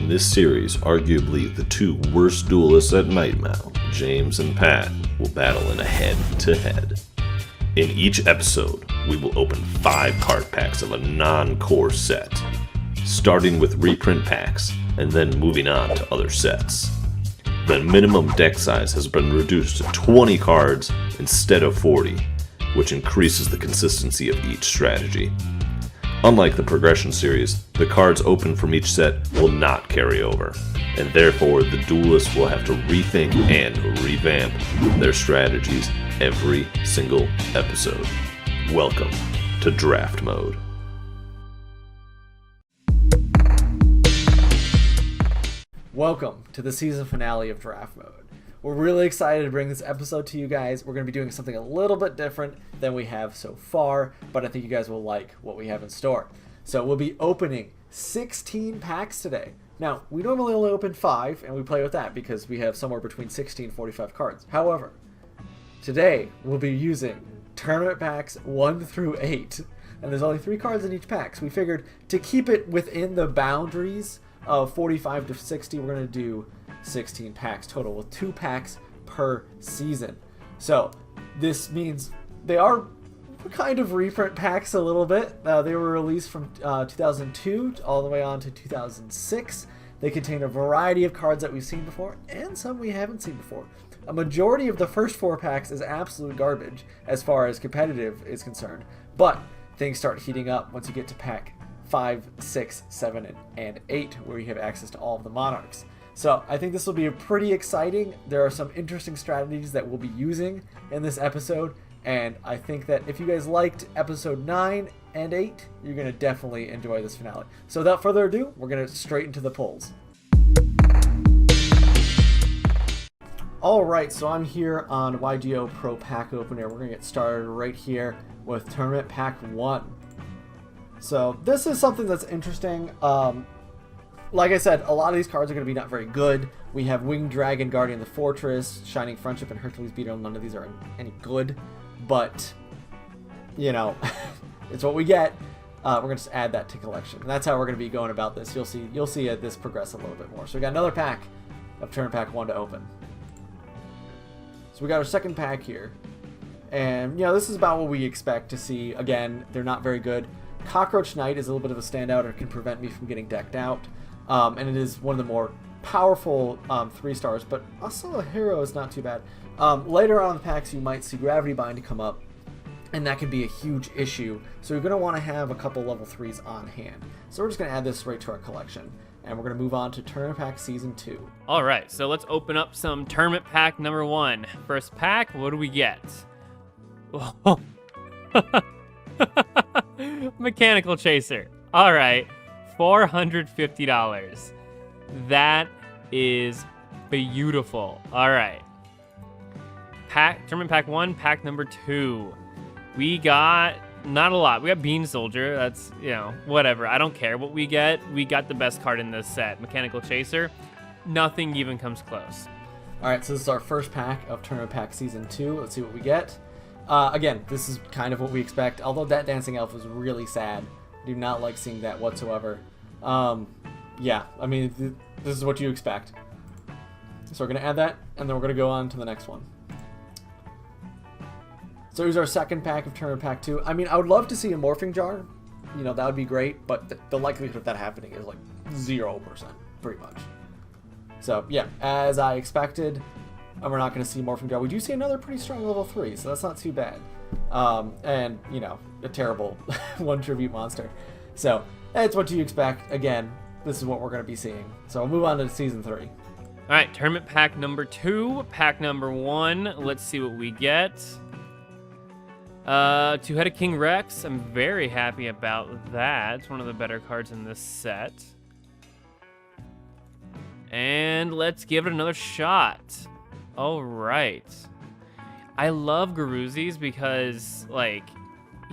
In this series, arguably the two worst duelists at Nightmare, James and Pat, will battle in a head-to-head. In each episode, we will open 5 card packs of a non-core set, starting with reprint packs and then moving on to other sets. The minimum deck size has been reduced to 20 cards instead of 40, which increases the consistency of each strategy. Unlike the progression series, the cards open from each set will not carry over, and therefore the duelists will have to rethink and revamp their strategies every single episode. Welcome to Draft Mode. Welcome to the season finale of Draft Mode. We're really excited to bring this episode to you guys. We're going to be doing something a little bit different than we have so far, but I think you guys will like what we have in store. So we'll be opening 16 packs today. Now, we normally only open 5, and we play with that because we have somewhere between 60 and 45 cards. However, today we'll be using tournament packs 1 through 8, and there's only 3 cards in each pack, so we figured to keep it within the boundaries of 45 to 60, we're going to do 16 packs total with 2 packs per season. So this means they are kind of reprint packs a little bit. They were released from 2002 all the way on to 2006. They contain a variety of cards that we've seen before and some we haven't seen before. A majority of the first 4 packs is absolute garbage as far as competitive is concerned, but things start heating up once you get to pack 5, 6, 7, and 8, where you have access to all of the monarchs. So I think this will be pretty exciting. There are some interesting strategies that we'll be using in this episode, and I think that if you guys liked episode 9 and 8, you're going to definitely enjoy this finale. So without further ado, we're going to straight into the polls. Alright, so I'm here on YGO Pro Pack Opener. We're going to get started right here with Tournament Pack 1. So this is something that's interesting. Like I said, a lot of these cards are going to be not very good. We have Winged Dragon, Guardian of the Fortress, Shining Friendship, and Hercules Beetle. None of these are any good, but, you know, it's what we get. We're going to just add that to collection. And that's how we're going to be going about this. You'll see this progress a little bit more. So we got another pack of Tournament Pack 1 to open. So we got our second pack here. And, you know, this is about what we expect to see. Again, they're not very good. Cockroach Knight is a little bit of a standout. It can prevent me from getting decked out. And it is one of the more powerful 3 stars, but also a hero is not too bad. Later on in the packs, you might see Gravity Bind come up, and that can be a huge issue. So you're going to want to have a couple level 3s on hand. So we're just going to add this right to our collection, and we're going to move on to Tournament Pack Season 2. All right, so let's open up some Tournament Pack number 1. First pack, what do we get? Oh. Mechanical Chaser. All right, $450. That is beautiful. All right. Tournament Pack 1, pack number 2. We got not a lot. We got Bean Soldier. That's, you know, whatever. I don't care what we get. We got the best card in this set. Mechanical Chaser. Nothing even comes close. All right, so this is our first pack of Tournament Pack Season 2. Let's see what we get. Again, this is kind of what we expect, although that Dancing Elf was really sad. I do not like seeing that whatsoever. Yeah, I mean, this is what you expect. So we're going to add that, and then we're going to go on to the next one. So here's our second pack of Tournament Pack 2. I mean, I would love to see a Morphing Jar. You know, that would be great, but the likelihood of that happening is like 0%, pretty much. So, yeah, as I expected, and we're not going to see Morphing Jar. We do see another pretty strong level 3, so that's not too bad. And, you know, a terrible 1 tribute monster. So, that's what you expect. Again, this is what we're going to be seeing. So, we'll move on to Season 3. All right, Tournament Pack number 2, pack number 1. Let's see what we get. Two-Headed King Rex. I'm very happy about that. It's one of the better cards in this set. And let's give it another shot. All right. I love Garuzzi's because, like,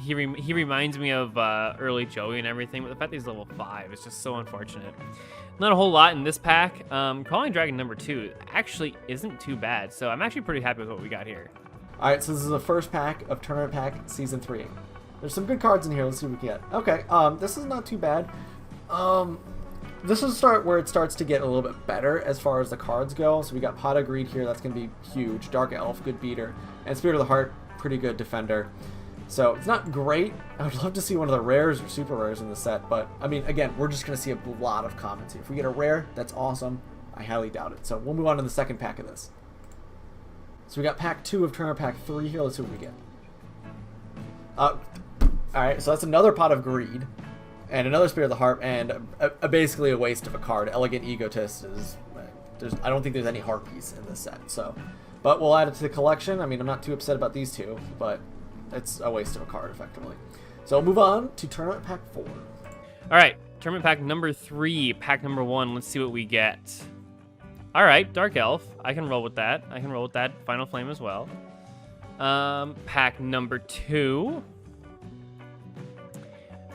he reminds me of early Joey and everything, but the fact that he's level 5 is just so unfortunate. Not a whole lot in this pack. Crawling Dragon number 2 actually isn't too bad, so I'm actually pretty happy with what we got here. All right, so this is the first pack of Tournament Pack Season 3. There's some good cards in here. Let's see what we get. Okay, this is not too bad. this is where it starts to get a little bit better as far as the cards go. So we got Pot of Greed here. That's going to be huge. Dark Elf, good beater. And Spirit of the Heart, pretty good defender. So it's not great. I would love to see one of the rares or super rares in the set. But, I mean, again, we're just going to see a lot of commons here. If we get a rare, that's awesome. I highly doubt it. So we'll move on to the second pack of this. So we got pack 2 of Tournament Pack 3 here. Let's see what we get. Alright, so that's another Pot of Greed. And another Spirit of the Heart, and basically a waste of a card. Elegant Egotist is... I don't think there's any Harpies in this set, so... But we'll add it to the collection. I mean, I'm not too upset about these two, but it's a waste of a card, effectively. So we'll move on to Tournament Pack 4. Alright, Tournament Pack number 3, pack number 1. Let's see what we get. Alright, Dark Elf. I can roll with that. I can roll with that. Final Flame as well. Pack number 2.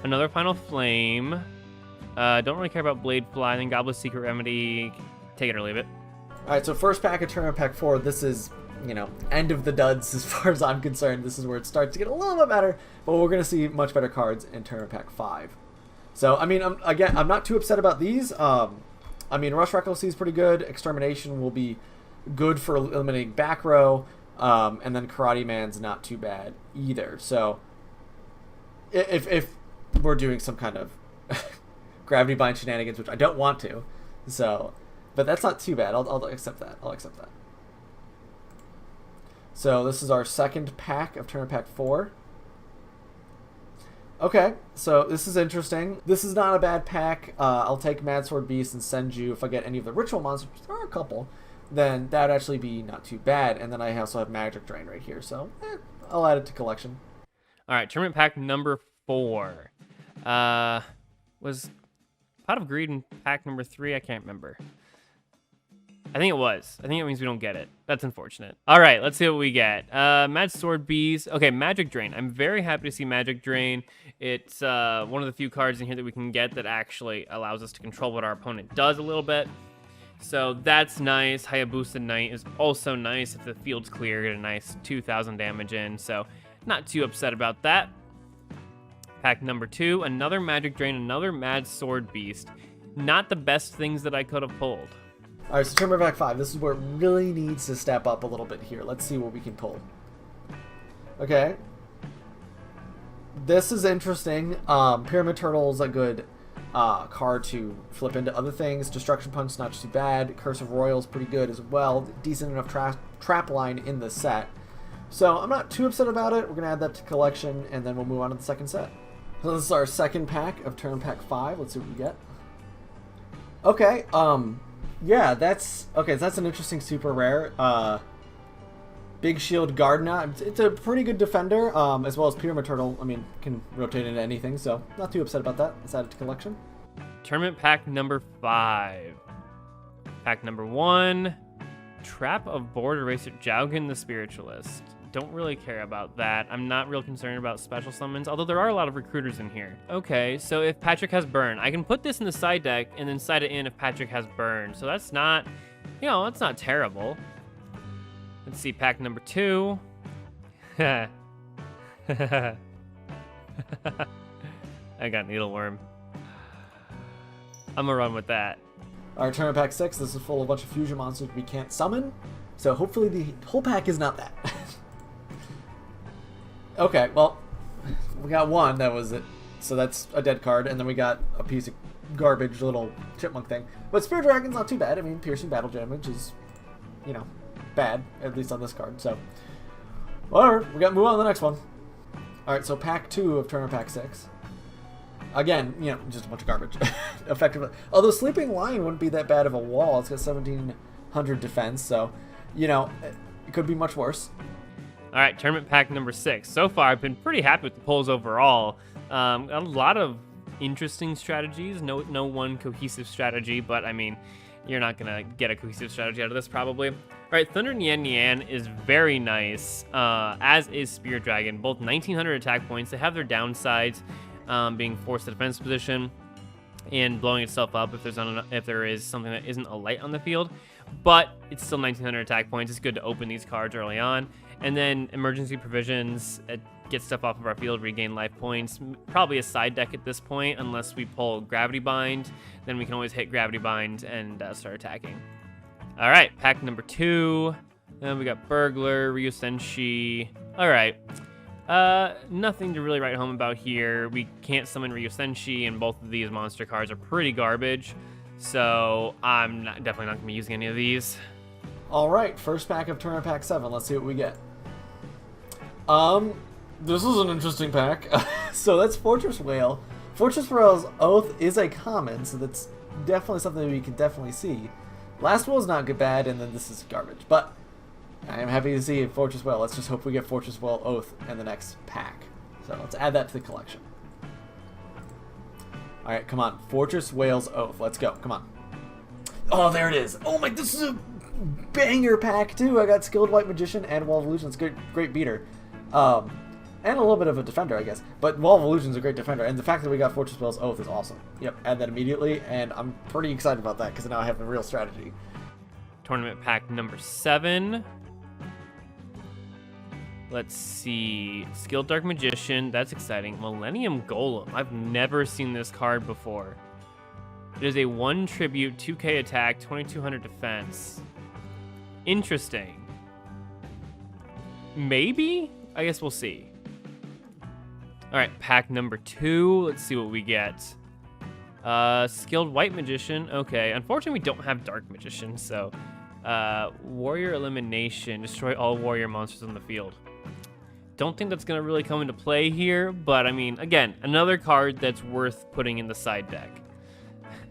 Another Final Flame. Don't really care about Blade Fly. Then Goblet's Secret Remedy. Take it or leave it. Alright, so first pack of Tournament Pack 4. This is, you know, end of the duds as far as I'm concerned. This is where it starts to get a little bit better. But we're going to see much better cards in Tournament Pack 5. So, I mean, I'm not too upset about these. I mean, Rush Recklessly is pretty good. Extermination will be good for eliminating back row. And then Karate Man's not too bad either. So, if we're doing some kind of gravity bind shenanigans, which I don't want to, so, but that's not too bad. I'll accept that. I'll accept that. So this is our second pack of Tournament Pack 4. Okay, so this is interesting. This is not a bad pack. I'll take Mad Sword Beast and Senju. If I get any of the ritual monsters, which there are a couple, then that would actually be not too bad. And then I also have Magic Drain right here, so I'll add it to collection. All right, Tournament Pack number 4. Was Pot of Greed in pack number 3? I can't remember. I think it was. I think it means we don't get it. That's unfortunate. All right, let's see what we get. Mad Sword Beast. Okay, Magic Drain. I'm very happy to see Magic Drain. It's one of the few cards in here that we can get that actually allows us to control what our opponent does a little bit. So that's nice. Hayabusa Knight is also nice. If the field's clear, get a nice 2,000 damage in. So not too upset about that. Pack number 2, another Magic Drain, another Mad Sword Beast. Not the best things that I could have pulled. All right, so Tournament Pack 5. This is where it really needs to step up a little bit here. Let's see what we can pull. Okay. This is interesting. Pyramid Turtle is a good card to flip into other things. Destruction Punch not too bad. Curse of Royal is pretty good as well. Decent enough trap line in the set. So I'm not too upset about it. We're going to add that to collection, and then we'll move on to the second set. So this is our second pack of Tournament Pack 5. Let's see what we get. Okay, yeah, that's an interesting super rare. Big Shield Gardna. It's a pretty good defender, as well as Pyramid Turtle. I mean, can rotate into anything, so not too upset about that. Let's add it to collection. Tournament Pack number 5. Pack number 1. Trap of Board Eraser Jaugen the Spiritualist. Don't really care about that. I'm not real concerned about special summons, although there are a lot of recruiters in here. Okay, so if Patrick has Burn, I can put this in the side deck and then side it in if Patrick has Burn. So that's not, that's not terrible. Let's see, pack number 2. I got Needleworm. I'm gonna run with that. Our Tournament Pack 6, this is full of a bunch of fusion monsters we can't summon. So hopefully the whole pack is not that. Okay, well, we got one, that was it. So that's a dead card, and then we got a piece of garbage little chipmunk thing. But Spirit Dragon's not too bad. I mean, piercing battle damage is, bad, at least on this card. So, whatever, we got to move on to the next one. Alright, so pack 2 of Tournament Pack 6. Again, just a bunch of garbage, effectively. Although Sleeping Lion wouldn't be that bad of a wall. It's got 1,700 defense, so, it could be much worse. All right, Tournament Pack number 6. So far, I've been pretty happy with the pulls overall. A lot of interesting strategies. No one cohesive strategy, but I mean, you're not gonna get a cohesive strategy out of this probably. All right, Thunder Nian Nian is very nice, as is Spirit Dragon. Both 1,900 attack points. They have their downsides, being forced to defense position and blowing itself up if there is something that isn't a light on the field. But it's still 1,900 attack points. It's good to open these cards early on. And then Emergency Provisions, get stuff off of our field, regain life points. Probably a side deck at this point, unless we pull Gravity Bind. Then we can always hit Gravity Bind and start attacking. All right, pack number 2. Then we got Burglar, Ryusenshi. All right. Nothing to really write home about here. We can't summon Ryusenshi, and both of these monster cards are pretty garbage. So I'm definitely not going to be using any of these. All right, first pack of Tournament Pack 7. Let's see what we get. This is an interesting pack. So that's Fortress Whale. Fortress Whale's Oath is a common, so that's definitely something we can definitely see. Last Will is not good bad, and then this is garbage. But I am happy to see Fortress Whale. Let's just hope we get Fortress Whale Oath in the next pack. So let's add that to the collection. All right, come on. Fortress Whale's Oath. Let's go. Come on. Oh, there it is. Oh my, this is a banger pack too. I got Skilled White Magician and Wall of Illusion. It's a great beater. And a little bit of a defender, I guess. But Wall of Illusion is a great defender. And the fact that we got Fortress Whale's Oath is awesome. Yep, add that immediately. And I'm pretty excited about that because now I have a real strategy. Tournament pack number 7. Let's see. Skilled Dark Magician. That's exciting. Millennium Golem. I've never seen this card before. It is a 1 tribute, 2k attack, 2200 defense. Interesting. Maybe? I guess we'll see. Alright, pack number 2. Let's see what we get. Skilled White Magician. Okay, unfortunately we don't have Dark Magician, so... Warrior Elimination. Destroy all warrior monsters on the field. Don't think that's going to really come into play here, but I mean, again, another card that's worth putting in the side deck.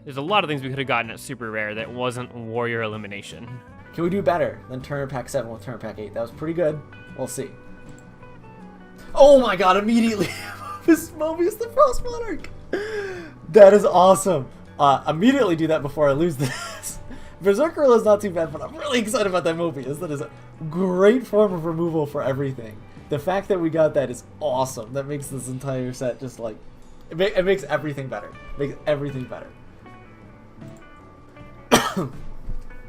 There's a lot of things we could have gotten at Super Rare that wasn't Warrior Elimination. Can we do better than Tournament Pack 7 with Tournament Pack 8? That was pretty good. We'll see. Oh my god, immediately! Mobius the Frost Monarch! That is awesome! Immediately do that before I lose this. Berserker is not too bad, but I'm really excited about that Mobius. That is a great form of removal for everything. The fact that we got that is awesome. That makes this entire set just like... It makes everything better. Makes everything better.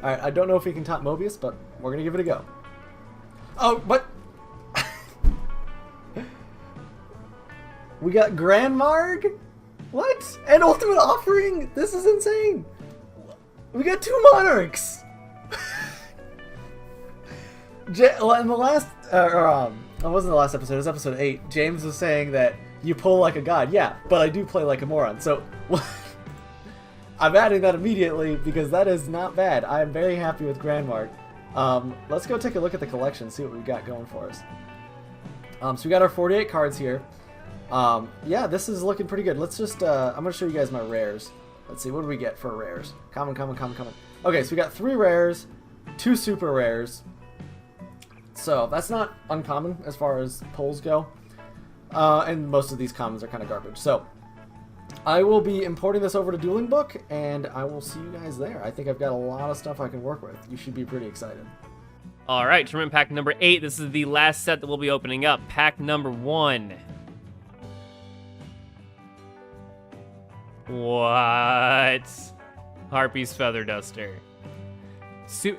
Alright, I don't know if we can top Mobius, but we're going to give it a go. Oh, what? We got Grand Marg? What? And Ultimate Offering? This is insane. We got 2 Monarchs. In the last, it wasn't the last episode, it was episode 8. James was saying that you pull like a god. Yeah, but I do play like a moron. So I'm adding that immediately because that is not bad. I am very happy with Grand Marg. Let's go take a look at the collection, see what we've got going for us. So we got our 48 cards here. Yeah, this is looking pretty good. Let's just, I'm going to show you guys my rares. Let's see, what do we get for rares? Common. Okay, so we got 3 rares, 2 super rares. So that's not uncommon as far as pulls go. And most of these commons are kind of garbage. So I will be importing this over to Dueling Book, and I will see you guys there. I think I've got a lot of stuff I can work with. You should be pretty excited. All right, tournament pack number 8. This is the last set that we'll be opening up. Pack number 1. What? Harpy's Feather Duster.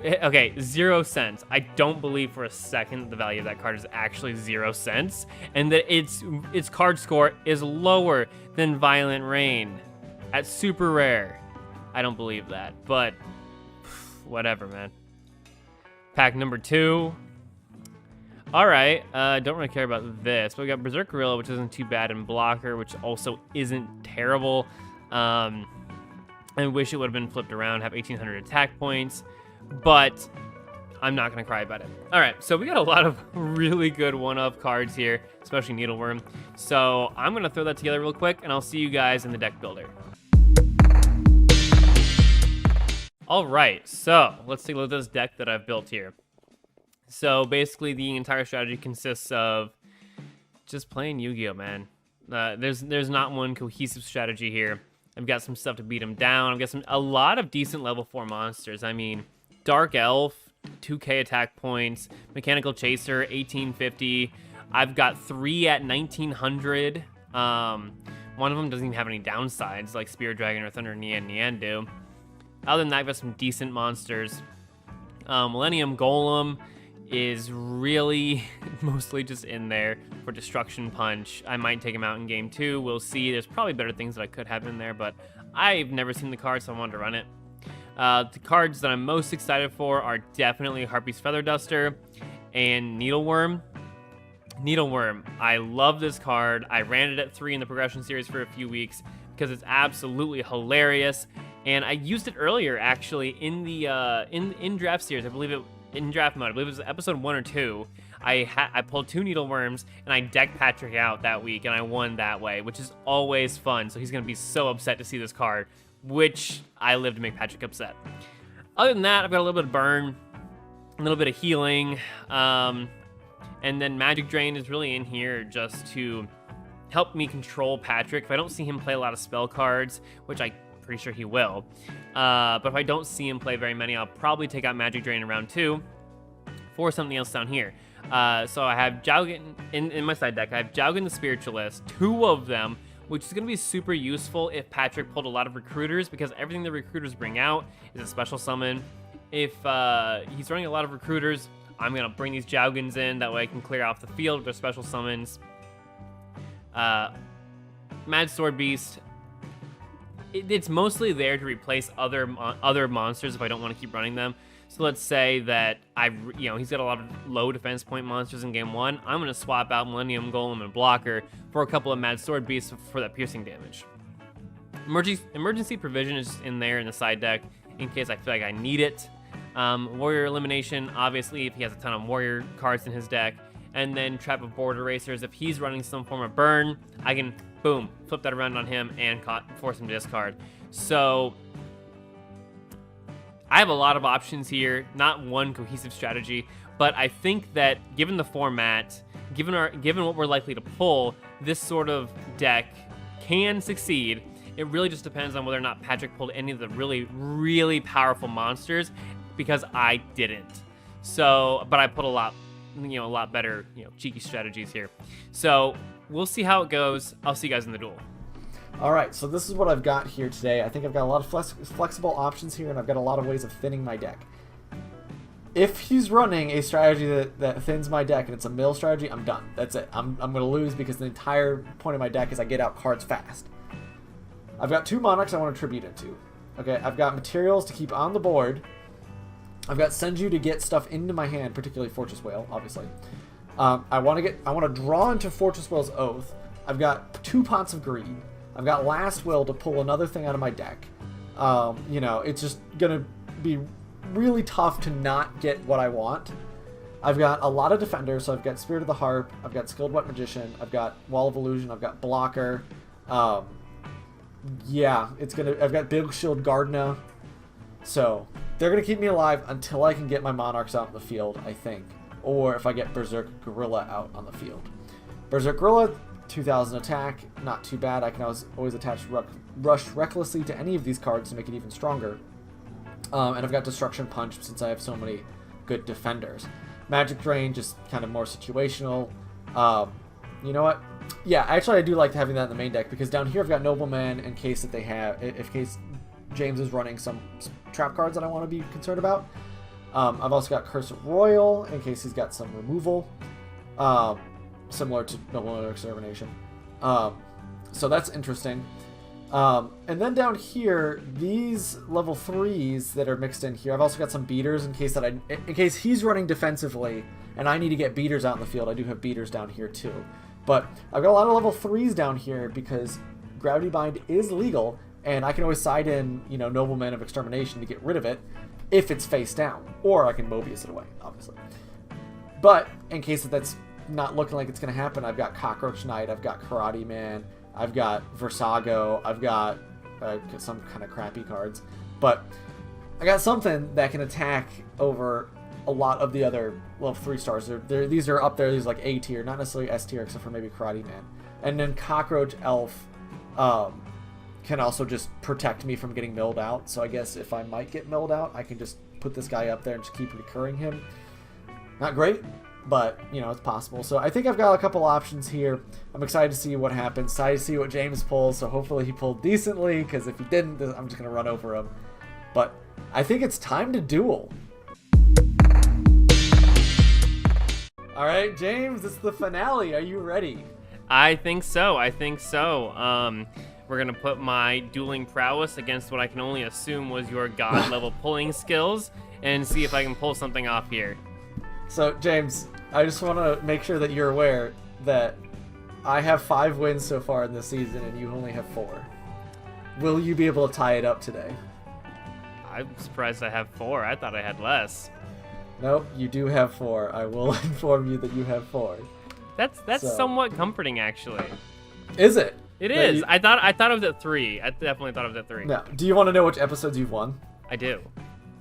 Okay, 0 cents. I don't believe for a second the value of that card is actually 0 cents, and that its card score is lower than Violent Rain at Super Rare. I don't believe that, but whatever, man. Pack number 2. All right, don't really care about this, but we got Berserk Gorilla, which isn't too bad, and Blocker, which also isn't terrible. I wish it would have been flipped around, have 1,800 attack points, but I'm not going to cry about it. All right, so we got a lot of really good one-of cards here, especially Needleworm. So I'm going to throw that together real quick, and I'll see you guys in the deck builder. All right, so let's take a look at this deck that I've built here. So basically, the entire strategy consists of just playing Yu-Gi-Oh, man. There's not one cohesive strategy here. I've got some stuff to beat him down. I've got a lot of decent level 4 monsters. I mean, Dark Elf, 2k attack points. Mechanical Chaser, 1850. I've got 3 at 1900. One of them doesn't even have any downsides, like Spirit Dragon or Thunder Nian do. Other than that, I've got some decent monsters. Millennium Golem is really mostly just in there for Destruction Punch. I might take him out in game 2. We'll see. There's probably better things that I could have in there, but I've never seen the card, so I wanted to run it. The cards that I'm most excited for are definitely Harpy's Feather Duster and Needleworm. Needleworm, I love this card. I ran it at 3 in the progression series for a few weeks because it's absolutely hilarious, and I used it earlier actually in the in draft series. I believe it in draft mode. I believe it was episode 1 or 2. I pulled 2 Needleworms and I decked Patrick out that week, and I won that way, which is always fun. So he's gonna be so upset to see this card, which I live to make Patrick upset. Other than that, I've got a little bit of burn, a little bit of healing, and then Magic Drain is really in here just to help me control Patrick. If I don't see him play a lot of spell cards, which I'm pretty sure he will, but if I don't see him play very many, I'll probably take out Magic Drain in round 2 for something else down here. So I have Jowgen in my side deck. I have Jowgen the Spiritualist, 2 of them, which is going to be super useful if Patrick pulled a lot of Recruiters, because everything the Recruiters bring out is a special summon. If he's running a lot of Recruiters, I'm going to bring these Jowgens in. That way I can clear off the field with their special summons. Mad Sword Beast, it's mostly there to replace other monsters if I don't want to keep running them. So let's say that he's got a lot of low defense point monsters in game 1. I'm going to swap out Millennium Golem and Blocker for a couple of Mad Sword Beasts for that piercing damage. Emergency Provision is in there in the side deck in case I feel like I need it. Warrior Elimination, obviously, if he has a ton of Warrior cards in his deck. And then Trap of Border Racers, if he's running some form of burn, I can, boom, flip that around on him and force him to discard. So I have a lot of options here, not one cohesive strategy, but I think that given the format, given what we're likely to pull, this sort of deck can succeed. It really just depends on whether or not Patrick pulled any of the really, really powerful monsters, because I didn't. So, but I put a lot better, cheeky strategies here. So we'll see how it goes. I'll see you guys in the duel. All right, so this is what I've got here today. I think I've got a lot of flexible options here, and I've got a lot of ways of thinning my deck. If he's running a strategy that thins my deck and it's a mill strategy, I'm done. That's it. I'm going to lose, because the entire point of my deck is I get out cards fast. I've got 2 Monarchs I want to tribute into. Okay, I've got materials to keep on the board. I've got Senju to get stuff into my hand, particularly Fortress Whale, obviously. I want to draw into Fortress Whale's Oath. I've got 2 Pots of Greed. I've got Last Will to pull another thing out of my deck. It's just gonna be really tough to not get what I want. I've got a lot of defenders, so I've got Spirit of the Harp, I've got Skilled Wet Magician, I've got Wall of Illusion, I've got Blocker. I've got Big Shield Gardna. So they're gonna keep me alive until I can get my Monarchs out in the field, I think. Or if I get Berserk Gorilla out on the field. Berserk Gorilla, 2000 attack, not too bad. I can always attach Rush recklessly to any of these cards to make it even stronger. And I've got Destruction Punch since I have so many good defenders. Magic Drain, just kind of more situational. You know what? Yeah, actually I do like having that in the main deck, because down here I've got Nobleman in case that James is running some trap cards that I want to be concerned about. I've also got Curse of Royal in case he's got some removal. Similar to Nobleman Extermination. So that's interesting. And then down here, these level 3s that are mixed in here, I've also got some beaters in case he's running defensively and I need to get beaters out in the field. I do have beaters down here too. But I've got a lot of level 3s down here because Gravity Bind is legal, and I can always side in, Nobleman of Extermination to get rid of it if it's face down, or I can Mobius it away, obviously. But in case that's not looking like it's going to happen, I've got Cockroach Knight, I've got Karate Man, I've got Versago, I've got some kind of crappy cards, but I got something that can attack over a lot of the other level 3 stars. These are up there, these are like A tier, not necessarily S tier, except for maybe Karate Man. And then Cockroach Elf can also just protect me from getting milled out, so I guess if I might get milled out, I can just put this guy up there and just keep recurring him. Not great, but it's possible. So I think I've got a couple options here. I'm excited to see what happens, excited to see what James pulls, so hopefully he pulled decently, because if he didn't, I'm just going to run over him. But I think it's time to duel. All right, James, it's the finale. Are you ready? I think so. We're gonna put my dueling prowess against what I can only assume was your god level pulling skills, and see if I can pull something off here. So, James, I just want to make sure that you're aware that I have 5 wins so far in this season, and you only have 4. Will you be able to tie it up today? I'm surprised I have 4. I thought I had less. Nope, you do have 4. I will inform you that you have 4. That's So- somewhat comforting, actually. Is it? It That is. you- I thought it was at 3. I definitely thought it was at 3. No. Do you want to know which episodes you've won? I do.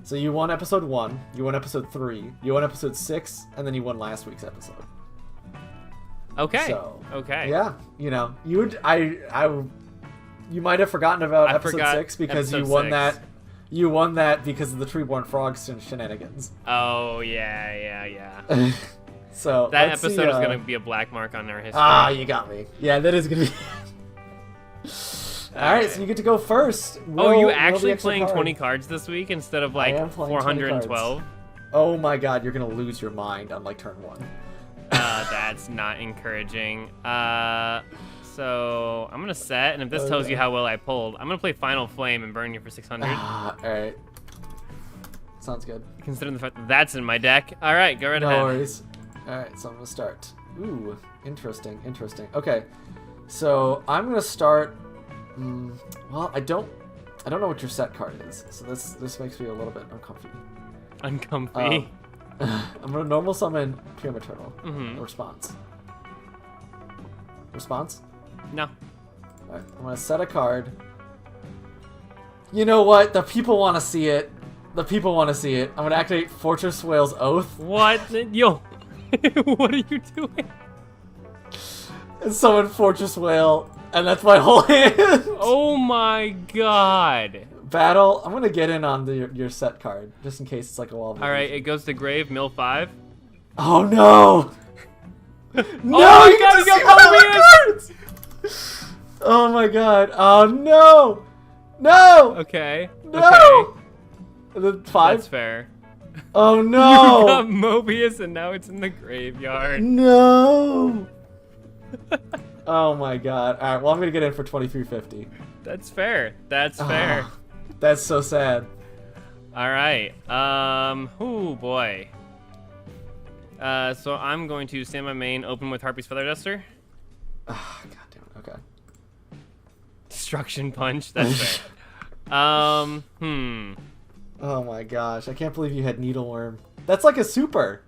So you won episode 1, you won episode 3, you won episode 6, and then you won last week's episode. Okay. So, Okay. Yeah, you know, you you might have forgotten about I episode forgot 6 because you episode won 6. that. You won that because of the Treeborn Frogs shenanigans. Oh yeah. So That let's episode see, is gonna be a black mark on our history. Ah, you got me. Yeah, that is gonna be. All right, so you get to go first. Oh, you Roll the actually extra playing card. 20 cards this week instead of like am playing 20 412? Oh my God, you're gonna lose your mind on like turn 1. That's not encouraging. So I'm gonna set, and if this tells you how well I pulled, I'm gonna play Final Flame and burn you for 600. All right. Sounds good. Considering the fact that that's in my deck. All right, go right No ahead. worries. All right, so I'm gonna start. Ooh, interesting. Okay, so I'm gonna start. Well, I don't know what your set card is, so this makes me a little bit uncomfortable. Uncomfy. I'm gonna normal summon Pyramid Turtle. Mhm. Response. Response. No. All right, I'm gonna set a card. You know what? The people want to see it. I'm gonna activate Fortress Whale's Oath What? Yo. What are you doing? and summon Fortress Whale, and that's my whole hand. Oh my god. Battle. I'm gonna get in on your set card just in case it's like a wall. All right, it goes to grave, mill 5. Oh no! No, my you God, get to you see got my other Mobius! cards! Oh my god! Oh no! No! Okay. No! Okay. And then 5. That's fair. Oh You got no! Mobius and now it's in the graveyard. No! Oh my god! All right, well I'm gonna get in for 2350. That's fair. That's fair. Ah, that's so sad. All right. Oh boy. So I'm going to stand my main, open with Harpy's Feather Duster. Ah, god damn it. Okay. Destruction Punch. That's fair. Oh my gosh! I can't believe you had Needleworm. That's like a super.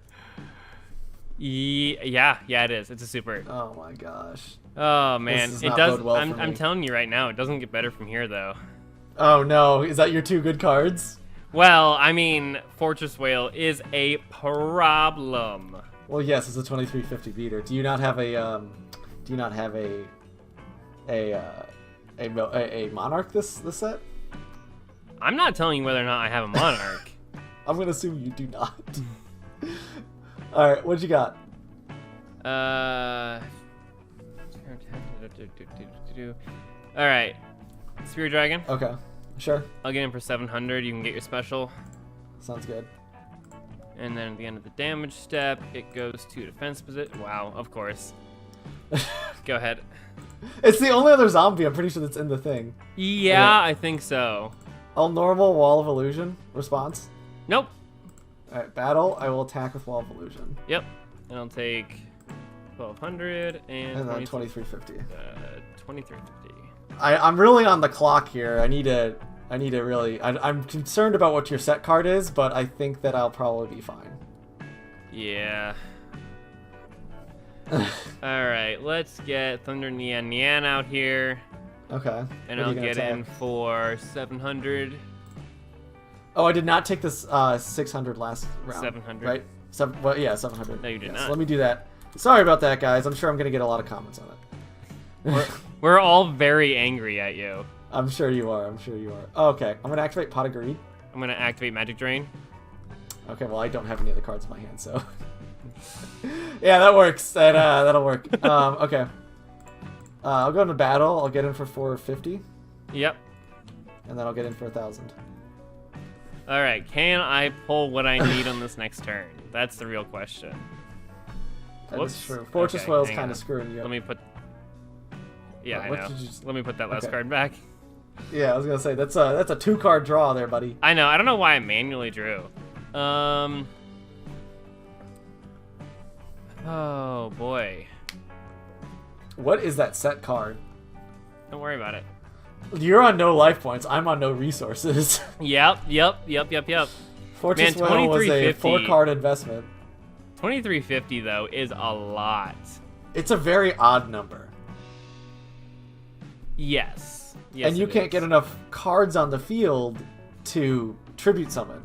Yeah, it is. It's a super. Oh my gosh. Oh man, does it not does. bode well for I'm me. telling you right now, it doesn't get better from here though. Oh no! Is that your 2 good cards? Well, I mean, Fortress Whale is a problem. Well, yes, it's a 2350 beater. Do you not have a a monarch this set? I'm not telling you whether or not I have a Monarch. I'm gonna assume you do not. All right, what you got? All right, Spear Dragon. Okay, sure, I'll get in for 700. You can get your special, sounds good. and then at the end of the damage step, it goes to defense position. Wow, of course. Go ahead. It's the only other zombie I'm pretty sure that's in the thing. Yeah, I think so. All normal Wall of Illusion response. Nope. All right, battle. I will attack with Wall of Illusion. Yep. And I'll take 1200 And then 2350. 2350. I'm really on the clock here. I need to really. I'm concerned about what your set card is, but I think that I'll probably be fine. Yeah. Alright, let's get Thunder Nian Nian out here. Okay. And What are I'll you gonna get in attack? for 700. Oh, I did not take this 600 last round. 700. Right? Well, yeah, 700. No, you did Yes, not. Let me do that. Sorry about that, guys. I'm sure I'm gonna get a lot of comments on it. We're all very angry at you. I'm sure you are. Oh, okay. I'm gonna activate Pot of Greed. I'm going to activate Magic Drain. Okay, well, I don't have any other cards in my hand, so. Yeah, that works. That'll work. Okay. I'll go into battle. I'll get in for 450, Yep. and then I'll get in for 1,000. Alright, can I pull what I need on this next turn? That's the real question. That Whoops. is true. Fortress Okay, Whale's hang kind on. of screwing you up. Let me put. Yeah, I What know. did you Let me put that last Okay. card back. Yeah, I was gonna say that's a 2-card draw there, buddy. I know. I don't know why I manually drew. Oh boy. What is that set card? Don't worry about it. You're on no life points. I'm on no resources. Yep. Fortress Man, Whale was a 2350. 4-card investment. 2350 though is a lot. It's a very odd number. Yes. And you it can't is. get enough cards on the field to tribute summon.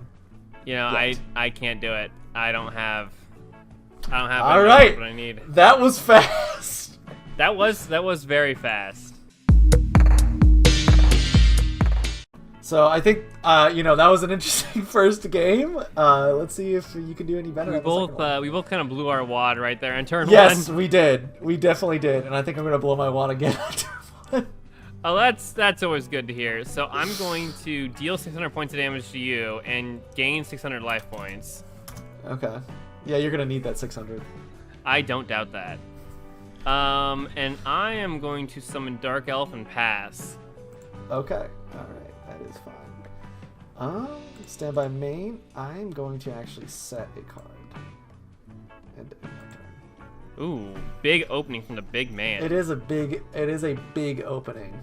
You know, yet. I can't do it. I don't have All right. what I need. That was fast. That was very fast. So I think that was an interesting first game. Let's see if you can do any better. We on the second both one. we both kind of blew our wad right there in turn Yes, one. we did. We definitely did, and I think I'm gonna blow my wad again on turn one. Oh, that's always good to hear. So I'm going to deal 600 points of damage to you and gain 600 life points. Okay. Yeah, you're gonna need that 600. I don't doubt that. And I am going to summon Dark Elf and pass. Okay. All right. That is fine. Standby main. I'm going to actually set a card. And end my turn. Ooh, big opening from the big man. It is a big opening.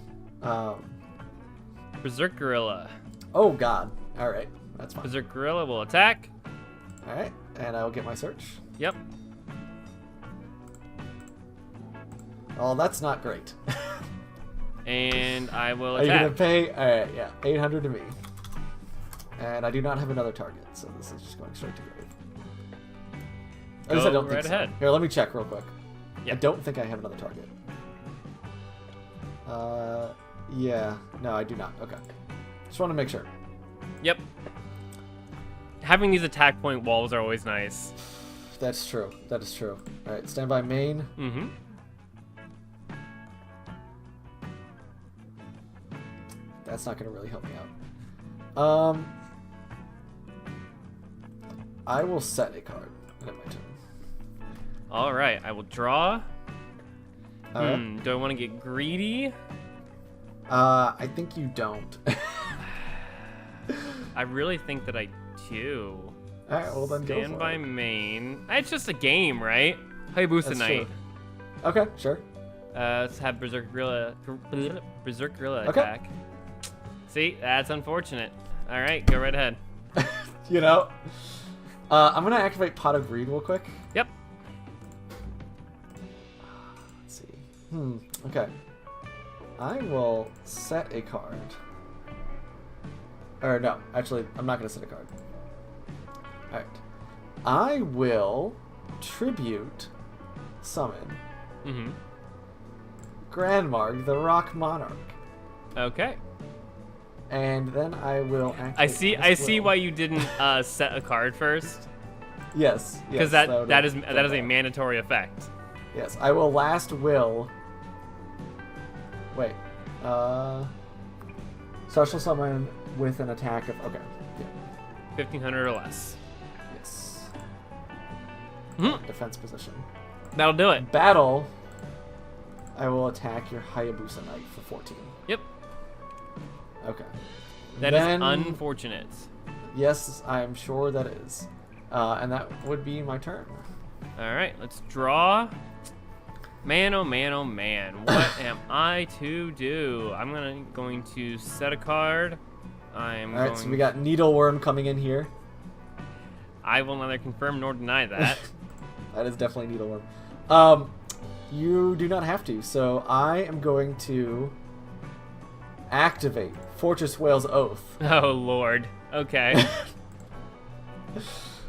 Berserk Gorilla. Oh God. All right. That's fine. Berserk Gorilla will attack. All right. And I will get my search. Yep. Oh, that's not great. And I will Are you gonna attack. pay? All right. Yeah. 800 to me. And I do not have another target, so this is just going straight to grave. At least I Go don't think right so. ahead. Here, let me check real quick. I Yep. don't think I have another target. Yeah. No, I do not. Okay. Just want to make sure. Yep. Having these attack point walls are always nice. That's true. That is true. All right. Stand by main. Mm-hmm. That's not going to really help me out. I will set a card and end my turn. All right, I will draw. All right. Do I want to get greedy? I think you don't. I really think that I do. All right. Well, then go Stand for by it. main. It's just a game, right? Hayabusa That's Knight. true. Okay. Sure. Let's have Berserk Gorilla Okay. attack. See, that's unfortunate. All right, go right ahead. I'm gonna activate Pot of Greed real quick. Yep. Let's see. Okay. I will set a card. Or no, actually, I'm not gonna set a card. All right. I will tribute summon Mm-hmm. Grandmarg, the Rock Monarch, Okay. and then I will activate. I see Honest Will. why you didn't set a card first, Yes. because yes, that is would've- a mandatory effect. Yes, I will last will. Wait. Special summon with an attack of. Okay. Yeah. 1500 or less. Yes. Mhm. Defense position. That'll do it. Battle. I will attack your Hayabusa Knight for 14. Yep. Okay. That is Then- unfortunate. Yes, I am sure that is. And that would be my turn. All right, let's draw. Man, oh man, oh man. What am I to do? I'm going to set a card. I'm All right, going. so we got Needleworm coming in here. I will neither confirm nor deny that. That is definitely Needleworm. You do not have to, so I am going to activate Fortress Whale's Oath. Oh lord. Okay.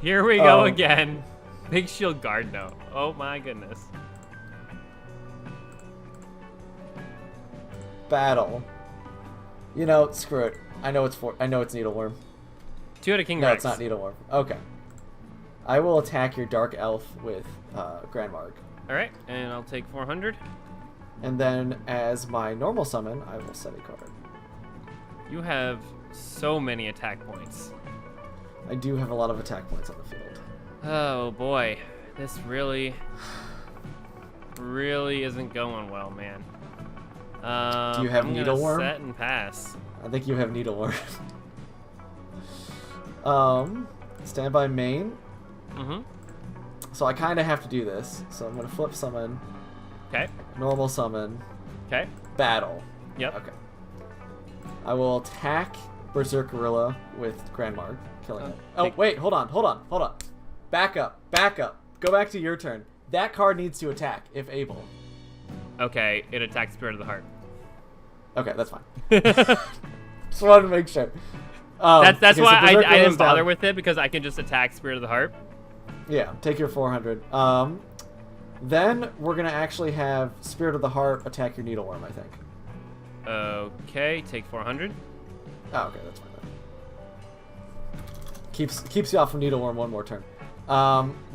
Here we go again. Big Shield Guard note. Oh my goodness. Battle. Screw it. I know it's Needleworm. 2 out of King No, Rex. it's not Needleworm. Okay. I will attack your Dark Elf with Grandmarg. All right, and I'll take 400. And then, as my normal summon, I will set a card. You have so many attack points. I do have a lot of attack points on the field. Oh boy, this really really isn't going well, man. Do you have I'm Needleworm? Gonna set and pass. I think you have Needleworm. Standby main. Mm-hmm. So I kind of have to do this. So I'm going to flip summon, Okay. normal summon, Okay. battle. Yep. Okay. I will attack Berserk Gorilla with Grand Mark, killing it. Oh, take- wait, hold on. Back up. Go back to your turn. That card needs to attack, if able. Okay, it attacks Spirit of the Heart. Okay, that's fine. Just wanted to make sure. That's okay, so why I Berserk didn't Gorilla's bother down. with it, because I can just attack Spirit of the Heart. Yeah, take your 400. Then we're going to actually have Spirit of the Heart attack your Needleworm, I think. Okay, take 400. Oh, okay, that's fine. Keeps you off from Needleworm one more turn.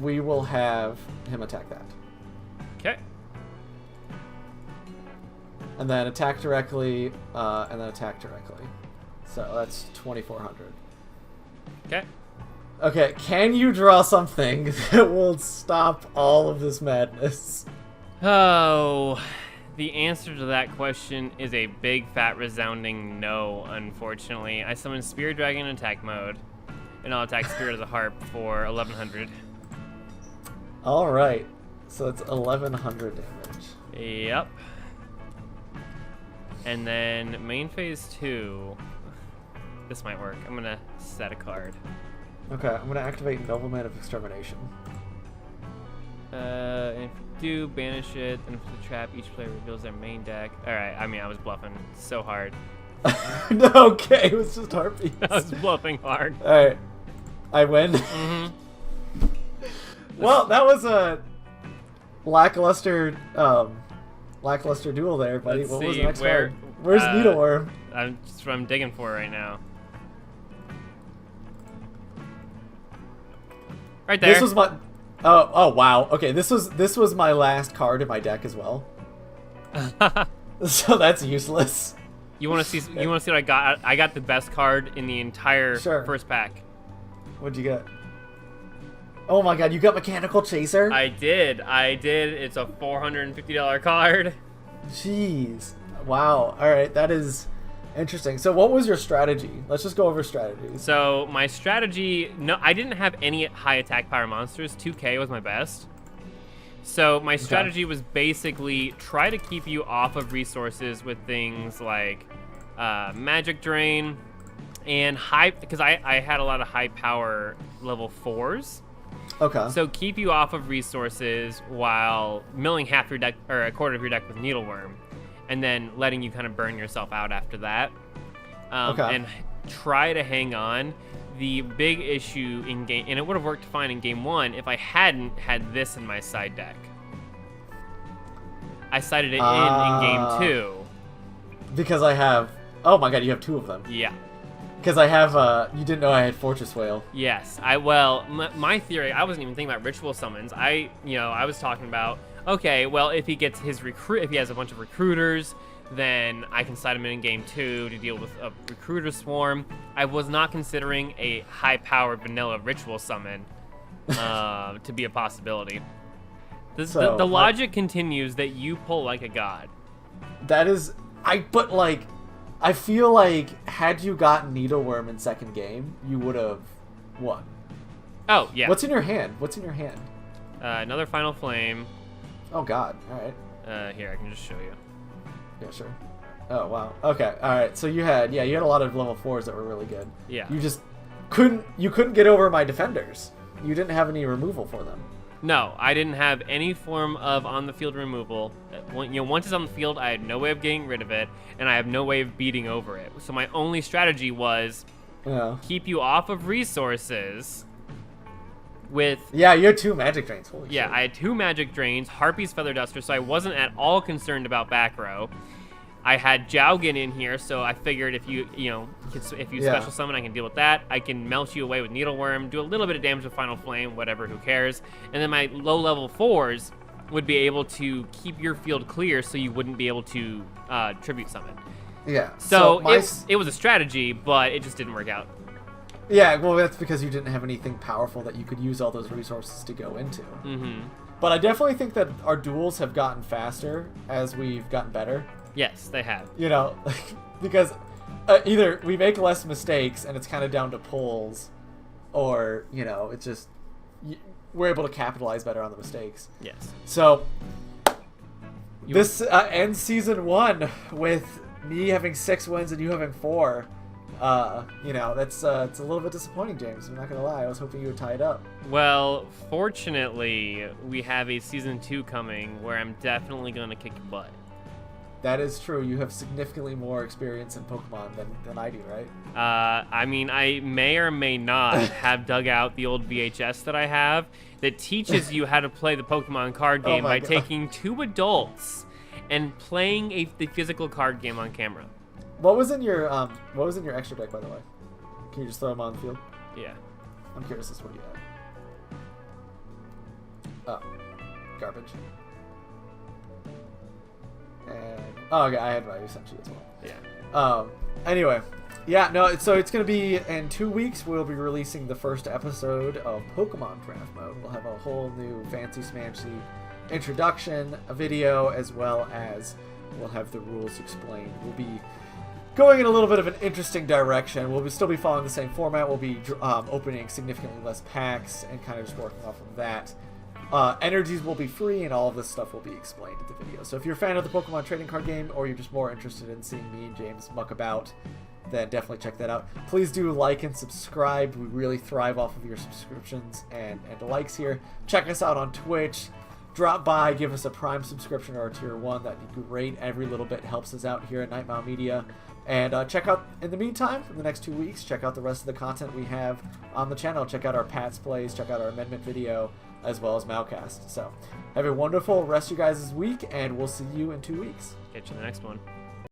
We will have him attack that. Okay. And then attack directly, and then attack directly. So that's 2,400. Okay. Okay, can you draw something that will stop all of this madness? Oh, the answer to that question is a big, fat, resounding no, unfortunately. I summon Spear Dragon in attack mode, and I'll attack Spirit of the Harp for 1,100. Alright, so it's 1,100 damage. Yep. And then main phase 2. This might work. I'm gonna set a card. Okay, I'm going to activate Nobleman of Extermination. And if you do, banish it, and if it's a trap, each player reveals their main deck. Alright, I mean, I was bluffing so hard. No, okay, it was just Harpies. I was bluffing hard. Alright, I win. Mm-hmm. Well, that was a lackluster duel there, buddy. Let's What was see, the next where- card? Where's Needleworm? That's what I'm digging for right now. Right there. This was my. Oh wow. Okay, this was my last card in my deck as well. So that's useless. You want to see? You want to see what I got? I got the best card in the entire Sure. first pack. What'd you get? Oh my god, you got Mechanical Chaser? I did. It's a $450 card. Jeez. Wow. All right, that is interesting. So what was your strategy? Let's just go over strategies. So my strategy, no, I didn't have any high attack power monsters. 2K was my best. So my strategy was basically try to keep you off of resources with things like Magic Drain and high, because I had a lot of high power level 4s. Okay. So keep you off of resources while milling half your deck or a quarter of your deck with Needleworm, and then letting you kind of burn yourself out after that. Okay. And try to hang on. The big issue in game, and it would have worked fine in game 1 if I hadn't had this in my side deck. I sided it in game 2. Because I have. Oh my god, you have two of them. Yeah. Because I have. You didn't know I had Fortress Whale. Yes. My theory, I wasn't even thinking about ritual summons. I was talking about, okay, well, if he gets his if he has a bunch of recruiters, then I can side him in game 2 to deal with a recruiter swarm. I was not considering a high-powered vanilla ritual summon to be a possibility. The logic continues that you pull like a god. That is. But like. I feel like had you gotten Needleworm in second game, you would have won. Oh, yeah. What's in your hand? Another Final Flame. Oh god. Alright. Here, I can just show you. Yeah, sure. Oh wow. Okay. Alright. So you had a lot of level 4s that were really good. Yeah. You just couldn't get over my defenders. You didn't have any removal for them. No, I didn't have any form of on-the-field removal. Once it's on the field, I had no way of getting rid of it, and I have no way of beating over it. So my only strategy was keep you off of resources with... Yeah, you had 2 Magic Drains. Holy shit. I had 2 Magic Drains, Harpy's Feather Duster, so I wasn't at all concerned about back row. I had Jowgen in here, so I figured if you special summon, I can deal with that. I can melt you away with Needleworm, do a little bit of damage with Final Flame, whatever, who cares. And then my low-level 4s would be able to keep your field clear so you wouldn't be able to tribute summon. Yeah. So it was a strategy, but it just didn't work out. Yeah, well, that's because you didn't have anything powerful that you could use all those resources to go into. Mm-hmm. But I definitely think that our duels have gotten faster as we've gotten better. Yes, they have. You know, because either we make less mistakes and it's kind of down to pulls, or, you know, it's just we're able to capitalize better on the mistakes. Yes. So this ends season 1 with me having 6 wins and you having 4. You know, that's it's a little bit disappointing, James. I'm not gonna lie. I was hoping you would tie it up. Well, fortunately, we have a season 2 coming where I'm definitely gonna kick your butt. That is true. You have significantly more experience in Pokemon than I do, right? I mean, I may or may not have dug out the old VHS that I have that teaches you how to play the Pokemon card game by taking 2 adults and playing the physical card game on camera. What was in your extra deck, by the way? Can you just throw them on the field? Yeah. I'm curious as to what you had. Oh, garbage. And okay, I had Ryu Senshi as well. Yeah. Anyway, yeah, no. So it's gonna be in 2 weeks. We'll be releasing the first episode of Pokemon Draft Mode. We'll have a whole new fancy smancy introduction, a video, as well as we'll have the rules explained. We'll be going in a little bit of an interesting direction. We'll still be following the same format. We'll be opening significantly less packs and kind of just working off of that. Energies will be free, and all of this stuff will be explained in the video. So if you're a fan of the Pokemon trading card game, or you're just more interested in seeing me and James muck about, then definitely check that out. Please do like and subscribe. We really thrive off of your subscriptions and likes here. Check us out on Twitch. Drop by, give us a Prime subscription or a Tier 1. That'd be great. Every little bit helps us out here at Nightmare Media. And check out, in the meantime, in the next 2 weeks, check out the rest of the content we have on the channel. Check out our Pat's Plays, check out our Amendment video, as well as Malcast. So, have a wonderful rest of you guys' week, and we'll see you in 2 weeks. Catch you in the next one.